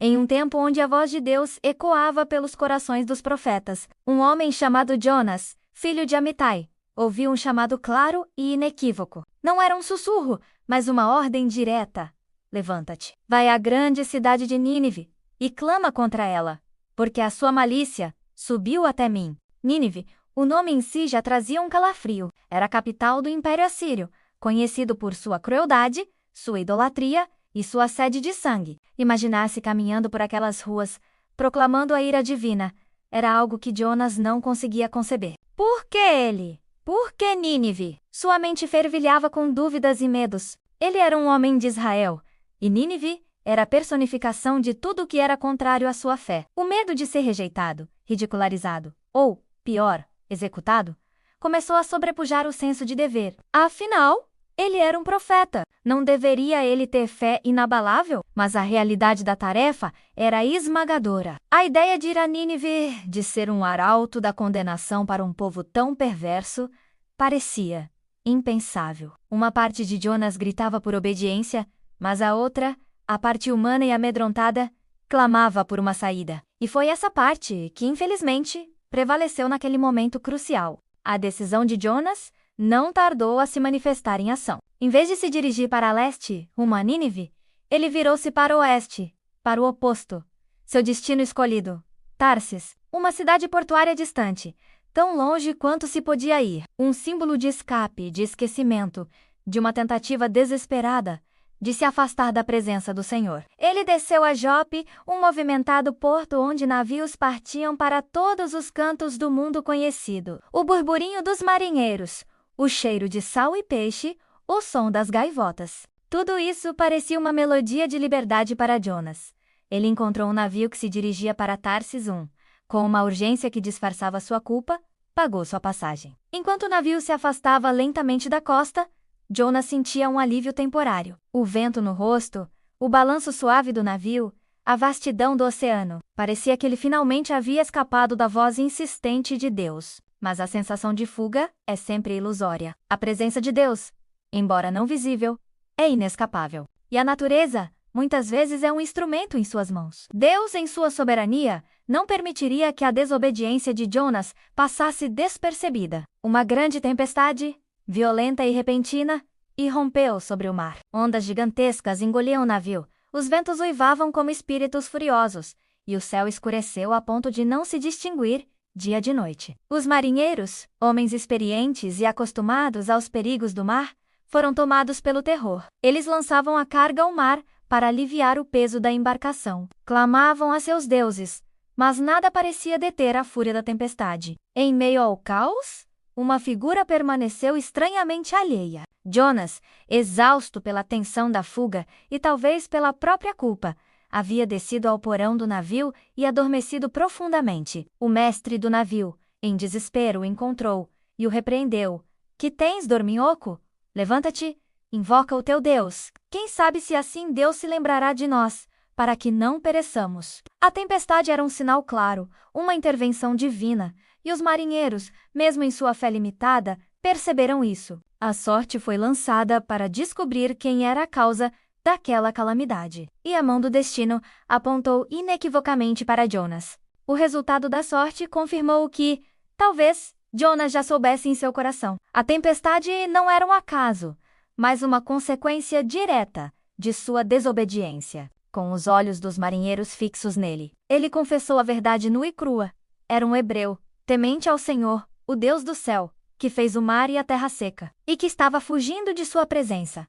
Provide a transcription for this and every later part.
Em um tempo onde a voz de Deus ecoava pelos corações dos profetas, um homem chamado Jonas, filho de Amitai, ouviu um chamado claro e inequívoco. Não era um sussurro, mas uma ordem direta. Levanta-te, vai à grande cidade de Nínive, e clama contra ela, porque a sua malícia subiu até mim. Nínive, o nome em si já trazia um calafrio. Era a capital do Império Assírio, conhecido por sua crueldade, sua idolatria e sua sede de sangue. Imaginar-se caminhando por aquelas ruas, proclamando a ira divina, era algo que Jonas não conseguia conceber. Por que ele? Por que Nínive? Sua mente fervilhava com dúvidas e medos. Ele era um homem de Israel, e Nínive era a personificação de tudo o que era contrário à sua fé. O medo de ser rejeitado, ridicularizado, ou, pior, executado, começou a sobrepujar o senso de dever. Afinal, ele era um profeta. Não deveria ele ter fé inabalável? Mas a realidade da tarefa era esmagadora. A ideia de ir a Nínive, de ser um arauto da condenação para um povo tão perverso, parecia impensável. Uma parte de Jonas gritava por obediência, mas a outra, a parte humana e amedrontada, clamava por uma saída. E foi essa parte que, infelizmente, prevaleceu naquele momento crucial. A decisão de Jonas não tardou a se manifestar em ação. Em vez de se dirigir para leste, rumo a Nínive, ele virou-se para o oeste, para o oposto. Seu destino escolhido, Tarsis, uma cidade portuária distante, tão longe quanto se podia ir. Um símbolo de escape, de esquecimento, de uma tentativa desesperada de se afastar da presença do Senhor. Ele desceu a Jope, um movimentado porto onde navios partiam para todos os cantos do mundo conhecido. O burburinho dos marinheiros, o cheiro de sal e peixe, o som das gaivotas. Tudo isso parecia uma melodia de liberdade para Jonas. Ele encontrou um navio que se dirigia para Tarsis I. Com uma urgência que disfarçava sua culpa, pagou sua passagem. Enquanto o navio se afastava lentamente da costa, Jonas sentia um alívio temporário. O vento no rosto, o balanço suave do navio, a vastidão do oceano. Parecia que ele finalmente havia escapado da voz insistente de Deus. Mas a sensação de fuga é sempre ilusória. A presença de Deus, embora não visível, é inescapável. E a natureza, muitas vezes, é um instrumento em suas mãos. Deus, em sua soberania, não permitiria que a desobediência de Jonas passasse despercebida. Uma grande tempestade, violenta e repentina, irrompeu sobre o mar. Ondas gigantescas engoliam o navio, os ventos uivavam como espíritos furiosos, e o céu escureceu a ponto de não se distinguir dia de noite. Os marinheiros, homens experientes e acostumados aos perigos do mar, foram tomados pelo terror. Eles lançavam a carga ao mar para aliviar o peso da embarcação. Clamavam a seus deuses, mas nada parecia deter a fúria da tempestade. Em meio ao caos, uma figura permaneceu estranhamente alheia. Jonas, exausto pela tensão da fuga e talvez pela própria culpa, havia descido ao porão do navio e adormecido profundamente. O mestre do navio, em desespero, o encontrou e o repreendeu. Que tens, dorminhoco? Levanta-te, invoca o teu Deus. Quem sabe se assim Deus se lembrará de nós, para que não pereçamos. A tempestade era um sinal claro, uma intervenção divina, e os marinheiros, mesmo em sua fé limitada, perceberam isso. A sorte foi lançada para descobrir quem era a causa daquela calamidade. E a mão do destino apontou inequivocamente para Jonas. O resultado da sorte confirmou o que, talvez, Jonas já soubesse em seu coração. A tempestade não era um acaso, mas uma consequência direta de sua desobediência. Com os olhos dos marinheiros fixos nele, ele confessou a verdade nua e crua. Era um hebreu, temente ao Senhor, o Deus do céu, que fez o mar e a terra seca, e que estava fugindo de sua presença.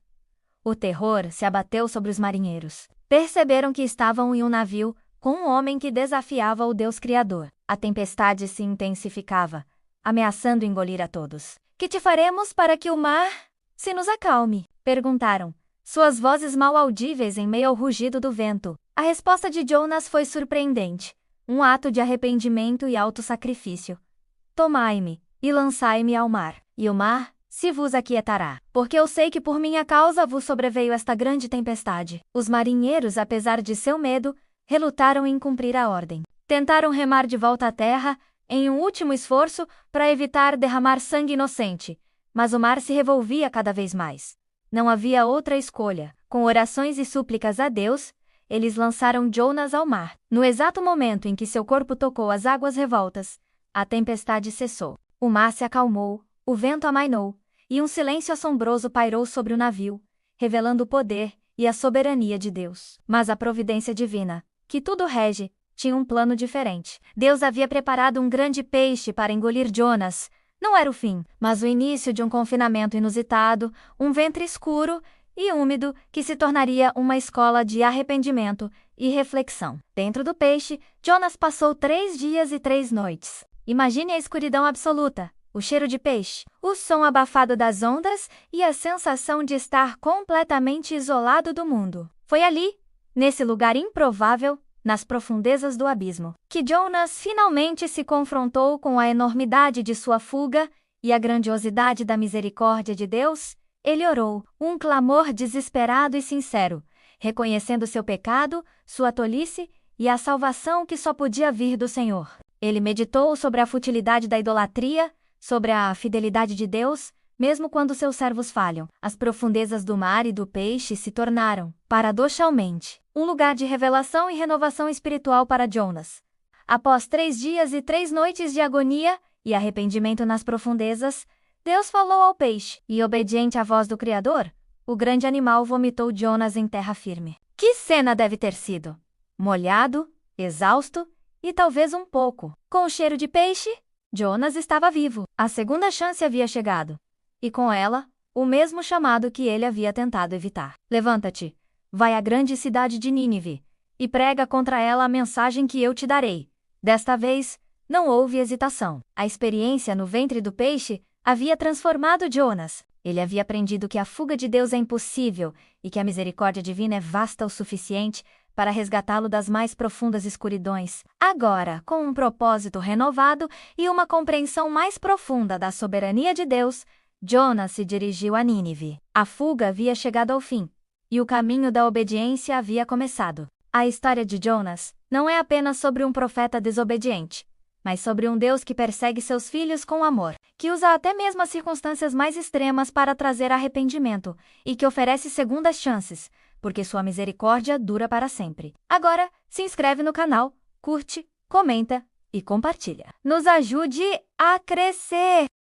O terror se abateu sobre os marinheiros. Perceberam que estavam em um navio com um homem que desafiava o Deus Criador. A tempestade se intensificava, ameaçando engolir a todos. Que te faremos para que o mar se nos acalme? Perguntaram, suas vozes mal audíveis em meio ao rugido do vento. A resposta de Jonas foi surpreendente. Um ato de arrependimento e autossacrifício. Tomai-me e lançai-me ao mar, e o mar se vos aquietará. Porque eu sei que por minha causa vos sobreveio esta grande tempestade. Os marinheiros, apesar de seu medo, relutaram em cumprir a ordem. Tentaram remar de volta à terra, em um último esforço para evitar derramar sangue inocente, mas o mar se revolvia cada vez mais. Não havia outra escolha. Com orações e súplicas a Deus, eles lançaram Jonas ao mar. No exato momento em que seu corpo tocou as águas revoltas, a tempestade cessou. O mar se acalmou, o vento amainou, e um silêncio assombroso pairou sobre o navio, revelando o poder e a soberania de Deus. Mas a providência divina, que tudo rege, tinha um plano diferente. Deus havia preparado um grande peixe para engolir Jonas. Não era o fim, mas o início de um confinamento inusitado, um ventre escuro e úmido que se tornaria uma escola de arrependimento e reflexão. Dentro do peixe, Jonas passou 3 dias e 3 noites. Imagine a escuridão absoluta, o cheiro de peixe, o som abafado das ondas e a sensação de estar completamente isolado do mundo. Foi ali, nesse lugar improvável, nas profundezas do abismo, que Jonas finalmente se confrontou com a enormidade de sua fuga e a grandiosidade da misericórdia de Deus. Ele orou, um clamor desesperado e sincero, reconhecendo seu pecado, sua tolice e a salvação que só podia vir do Senhor. Ele meditou sobre a futilidade da idolatria, sobre a fidelidade de Deus, mesmo quando seus servos falham. As profundezas do mar e do peixe se tornaram, paradoxalmente, um lugar de revelação e renovação espiritual para Jonas. Após 3 dias e 3 noites de agonia e arrependimento nas profundezas, Deus falou ao peixe, e obediente à voz do Criador, o grande animal vomitou Jonas em terra firme. Que cena deve ter sido! Molhado, exausto e talvez um pouco com o cheiro de peixe, Jonas estava vivo. A segunda chance havia chegado. E com ela, o mesmo chamado que ele havia tentado evitar. Levanta-te, vai à grande cidade de Nínive, e prega contra ela a mensagem que eu te darei. Desta vez, não houve hesitação. A experiência no ventre do peixe havia transformado Jonas. Ele havia aprendido que a fuga de Deus é impossível e que a misericórdia divina é vasta o suficiente para resgatá-lo das mais profundas escuridões. Agora, com um propósito renovado e uma compreensão mais profunda da soberania de Deus, Jonas se dirigiu a Nínive. A fuga havia chegado ao fim, e o caminho da obediência havia começado. A história de Jonas não é apenas sobre um profeta desobediente, mas sobre um Deus que persegue seus filhos com amor, que usa até mesmo as circunstâncias mais extremas para trazer arrependimento e que oferece segundas chances, porque sua misericórdia dura para sempre. Agora, se inscreve no canal, curte, comenta e compartilha. Nos ajude a crescer!